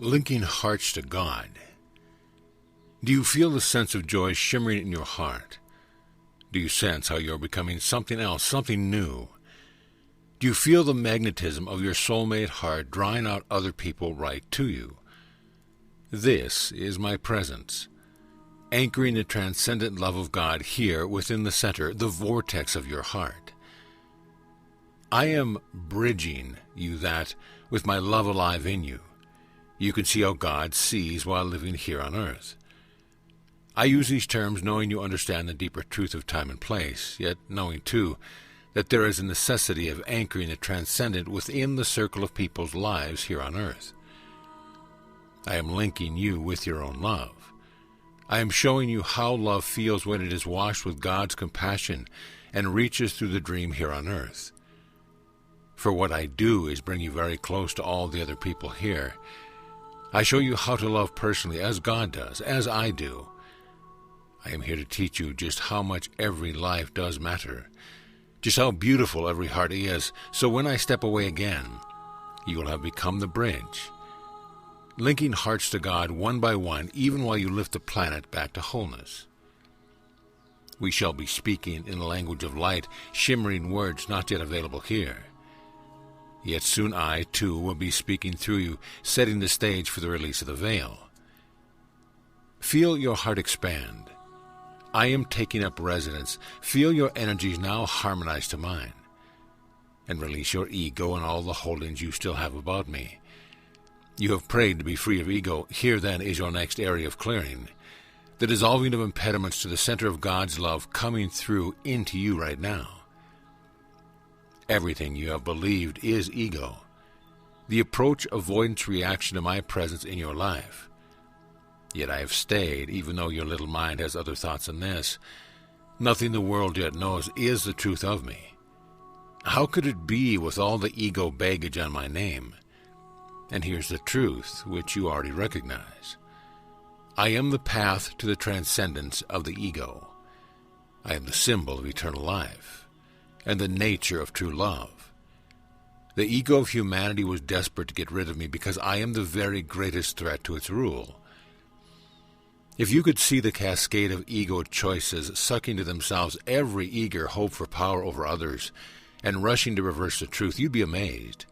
Linking hearts to God. Do you feel the sense of joy shimmering in your heart? Do you sense how you are becoming something else, something new? Do you feel the magnetism of your soulmate heart drawing out other people right to you? This is my presence, anchoring the transcendent love of God here within the center, the vortex of your heart. I am bridging you that, with my love alive in you, you can see how God sees while living here on earth. I use these terms knowing you understand the deeper truth of time and place, yet knowing, too, that there is a necessity of anchoring the transcendent within the circle of people's lives here on earth. I am linking you with your own love. I am showing you how love feels when it is washed with God's compassion and reaches through the dream here on earth. For what I do is bring you very close to all the other people here. I show you how to love personally as God does, as I do. I am here to teach you just how much every life does matter, just how beautiful every heart is, so when I step away again, you will have become the bridge, linking hearts to God one by one, even while you lift the planet back to wholeness. We shall be speaking in the language of light, shimmering words not yet available here. Yet soon I, too, will be speaking through you, setting the stage for the release of the veil. Feel your heart expand. I am taking up residence. Feel your energies now harmonize to mine. And release your ego and all the holdings you still have about me. You have prayed to be free of ego. Here, then, is your next area of clearing. The dissolving of impediments to the center of God's love coming through into you right now. Everything you have believed is ego, the approach avoidance reaction to my presence in your life. Yet I have stayed, even though your little mind has other thoughts than this. Nothing the world yet knows is the truth of me. How could it be with all the ego baggage on my name? And here's the truth, which you already recognize. I am the path to the transcendence of the ego. I am the symbol of eternal life and the nature of true love. The ego of humanity was desperate to get rid of me because I am the very greatest threat to its rule. If you could see the cascade of ego choices sucking to themselves every eager hope for power over others and rushing to reverse the truth, you'd be amazed.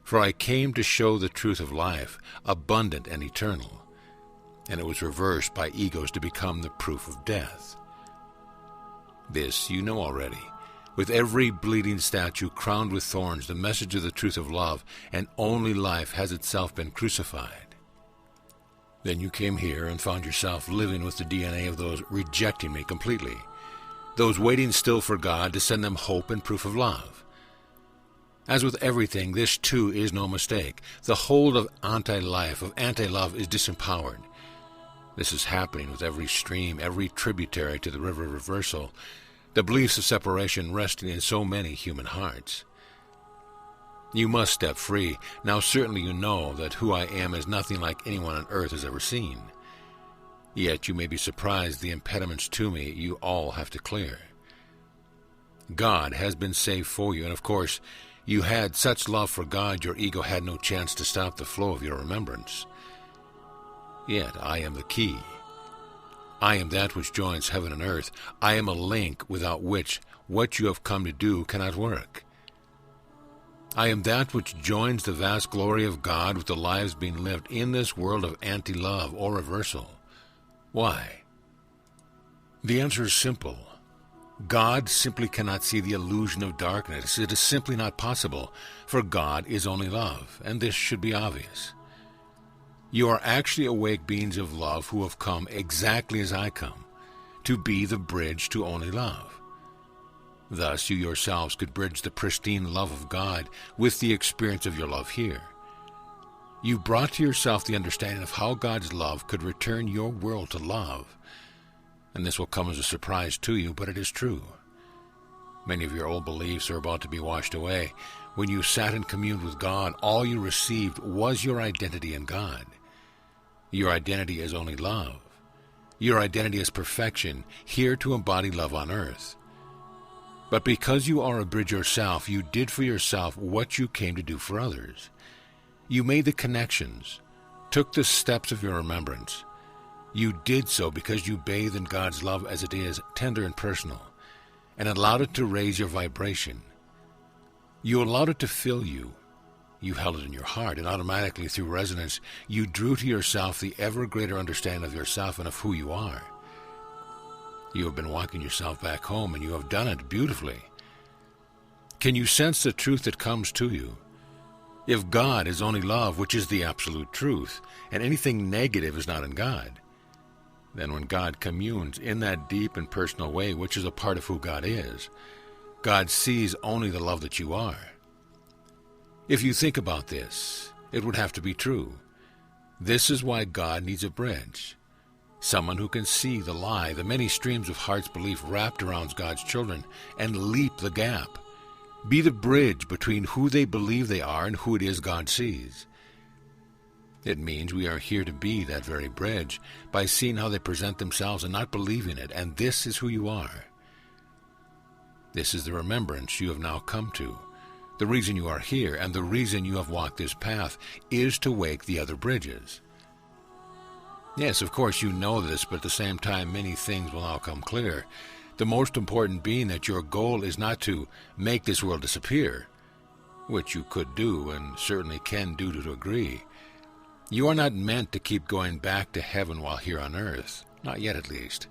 For I came to show the truth of life, abundant and eternal, and it was reversed by egos to become the proof of death. This you know already. With every bleeding statue crowned with thorns, the message of the truth of love and only life has itself been crucified. Then you came here and found yourself living with the DNA of those rejecting me completely, those waiting still for God to send them hope and proof of love. As with everything, this too is no mistake. The hold of anti-life, of anti-love, is disempowered. This is happening with every stream, every tributary to the river of reversal, the beliefs of separation resting in so many human hearts. You must step free. Now certainly you know that who I am is nothing like anyone on earth has ever seen. Yet you may be surprised the impediments to me you all have to clear. God has been saved for you, and of course, you had such love for God your ego had no chance to stop the flow of your remembrance. Yet I am the key. I am that which joins heaven and earth. I am a link without which what you have come to do cannot work. I am that which joins the vast glory of God with the lives being lived in this world of anti-love or reversal. Why? The answer is simple. God simply cannot see the illusion of darkness. It is simply not possible, for God is only love, and this should be obvious. You are actually awake beings of love who have come exactly as I come, to be the bridge to only love. Thus you yourselves could bridge the pristine love of God with the experience of your love here. You brought to yourself the understanding of how God's love could return your world to love. And this will come as a surprise to you, but it is true. Many of your old beliefs are about to be washed away. When you sat and communed with God, all you received was your identity in God. Your identity is only love. Your identity is perfection, here to embody love on earth. But because you are a bridge yourself, you did for yourself what you came to do for others. You made the connections took the steps of your remembrance, you did so because you bathed in God's love as it is, tender and personal, and allowed it to raise your vibration. You allowed it to fill you. You held it in your heart, and automatically, through resonance, you drew to yourself the ever greater understanding of yourself and of who you are. You have been walking yourself back home, and you have done it beautifully. Can you sense the truth that comes to you? If God is only love, which is the absolute truth, and anything negative is not in God, then when God communes in that deep and personal way, which is a part of who God is, God sees only the love that you are. If you think about this, it would have to be true. This is why God needs a bridge. Someone who can see the lie, the many streams of heart's belief wrapped around God's children, and leap the gap. Be the bridge between who they believe they are and who it is God sees. It means we are here to be that very bridge by seeing how they present themselves and not believing it, and this is who you are. This is the remembrance you have now come to. The reason you are here and the reason you have walked this path is to wake the other bridges. Yes, of course you know this, but at the same time many things will now come clear. The most important being that your goal is not to make this world disappear, which you could do and certainly can do to a degree. You are not meant to keep going back to heaven while here on earth, not yet at least.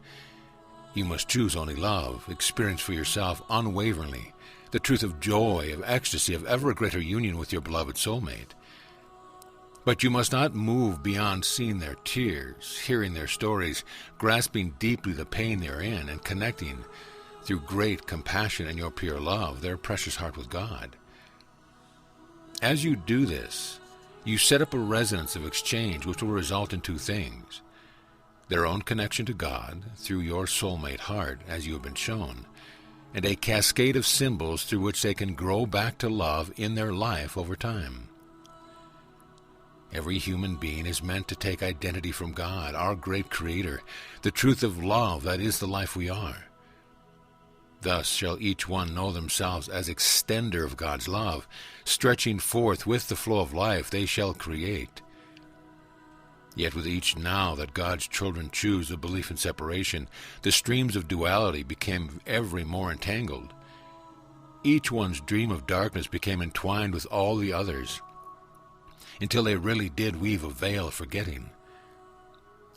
You must choose only love, experience for yourself unwaveringly the truth of joy, of ecstasy, of ever greater union with your beloved soulmate. But you must not move beyond seeing their tears, hearing their stories, grasping deeply the pain they are in, and connecting, through great compassion and your pure love, their precious heart with God. As you do this, you set up a resonance of exchange which will result in two things: their own connection to God through your soulmate heart, as you have been shown, and a cascade of symbols through which they can grow back to love in their life over time. Every human being is meant to take identity from God, our great Creator, the truth of love that is the life we are. Thus shall each one know themselves as extender of God's love, stretching forth with the flow of life they shall create. Yet with each now that God's children choose the belief in separation, the streams of duality became every more entangled. Each one's dream of darkness became entwined with all the others, until they really did weave a veil of forgetting.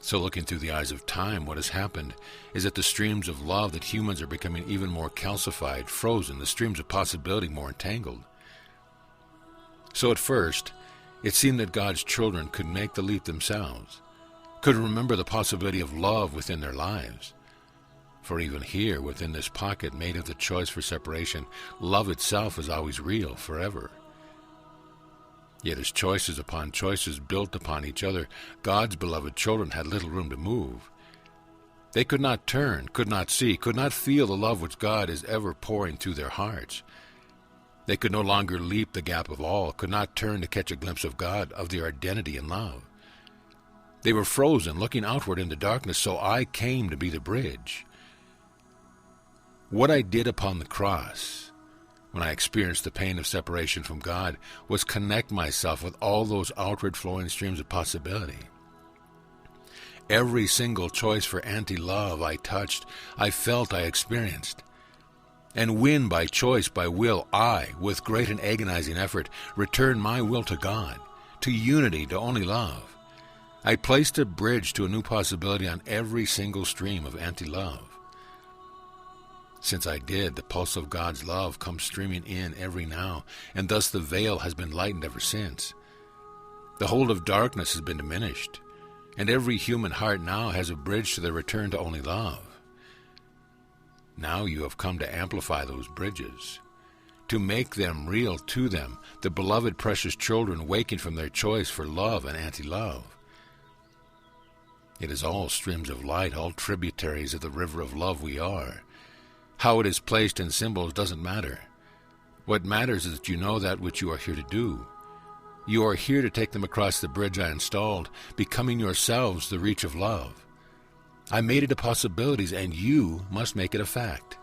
So looking through the eyes of time, what has happened is that the streams of love that humans are becoming even more calcified, frozen, the streams of possibility more entangled. So at first, it seemed that God's children could make the leap themselves, could remember the possibility of love within their lives. For even here, within this pocket made of the choice for separation, love itself is always real, forever. Yet as choices upon choices built upon each other, God's beloved children had little room to move. They could not turn, could not see, could not feel the love which God is ever pouring through their hearts. They could no longer leap the gap of all, could not turn to catch a glimpse of God, of their identity in love. They were frozen, looking outward in the darkness, so I came to be the bridge. What I did upon the cross, when I experienced the pain of separation from God, was connect myself with all those outward flowing streams of possibility. Every single choice for anti-love I touched, I felt, I experienced. And when by choice, by will, I, with great and agonizing effort, returned my will to God, to unity, to only love, I placed a bridge to a new possibility on every single stream of anti-love. Since I did, the pulse of God's love comes streaming in every now, and thus the veil has been lightened ever since. The hold of darkness has been diminished, and every human heart now has a bridge to their return to only love. Now you have come to amplify those bridges, to make them real to them, the beloved precious children waking from their choice for love and anti-love. It is all streams of light, all tributaries of the river of love we are. How it is placed in symbols doesn't matter. What matters is that you know that which you are here to do. You are here to take them across the bridge I installed, becoming yourselves the reach of love. I made it a possibility, and you must make it a fact.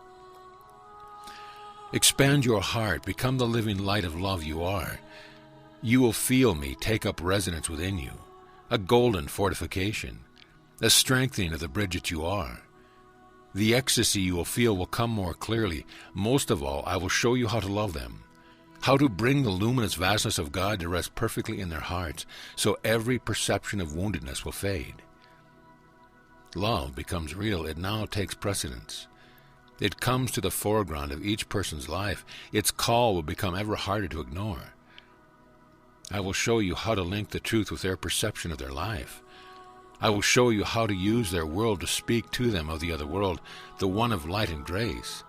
Expand your heart, become the living light of love you are. You will feel me take up resonance within you, a golden fortification, a strengthening of the bridge that you are. The ecstasy you will feel will come more clearly. Most of all, I will show you how to love them, how to bring the luminous vastness of God to rest perfectly in their hearts, so every perception of woundedness will fade. Love becomes real. It now takes precedence. It comes to the foreground of each person's life. Its call will become ever harder to ignore. I will show you how to link the truth with their perception of their life. I will show you how to use their world to speak to them of the other world, the one of light and grace.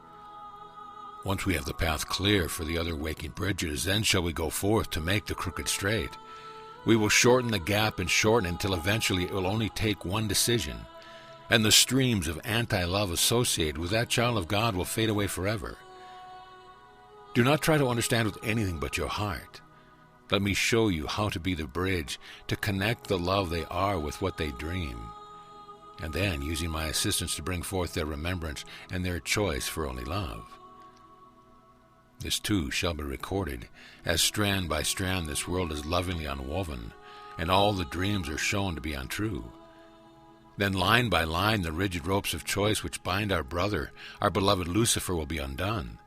Once we have the path clear for the other waking bridges, then shall we go forth to make the crooked straight. We will shorten the gap and shorten until eventually it will only take one decision, and the streams of anti-love associated with that child of God will fade away forever. Do not try to understand with anything but your heart. Let me show you how to be the bridge, to connect the love they are with what they dream, and then using my assistance to bring forth their remembrance and their choice for only love. This too shall be recorded, as strand by strand this world is lovingly unwoven, and all the dreams are shown to be untrue. Then line by line the rigid ropes of choice which bind our brother, our beloved Lucifer, will be undone.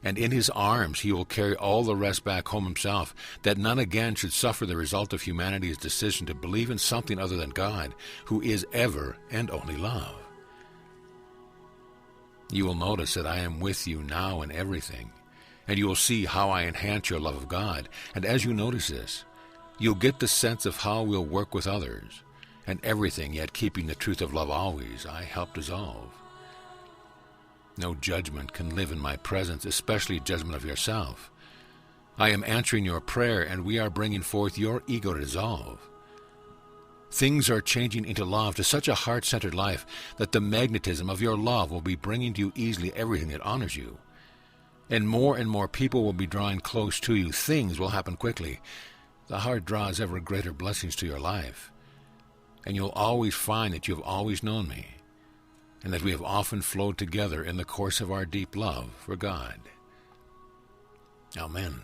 And in his arms he will carry all the rest back home himself, that none again should suffer the result of humanity's decision to believe in something other than God, who is ever and only love. You will notice that I am with you now in everything, and you will see how I enhance your love of God. And as you notice this, you'll get the sense of how we'll work with others, and everything, yet keeping the truth of love always, I help dissolve. No judgment can live in my presence, especially judgment of yourself. I am answering your prayer, and we are bringing forth your ego to dissolve. Things are changing into love, to such a heart-centered life that the magnetism of your love will be bringing to you easily everything that honors you. And more people will be drawing close to you. Things will happen quickly. The heart draws ever greater blessings to your life. And you'll always find that you have always known me, and that we have often flowed together in the course of our deep love for God. Amen.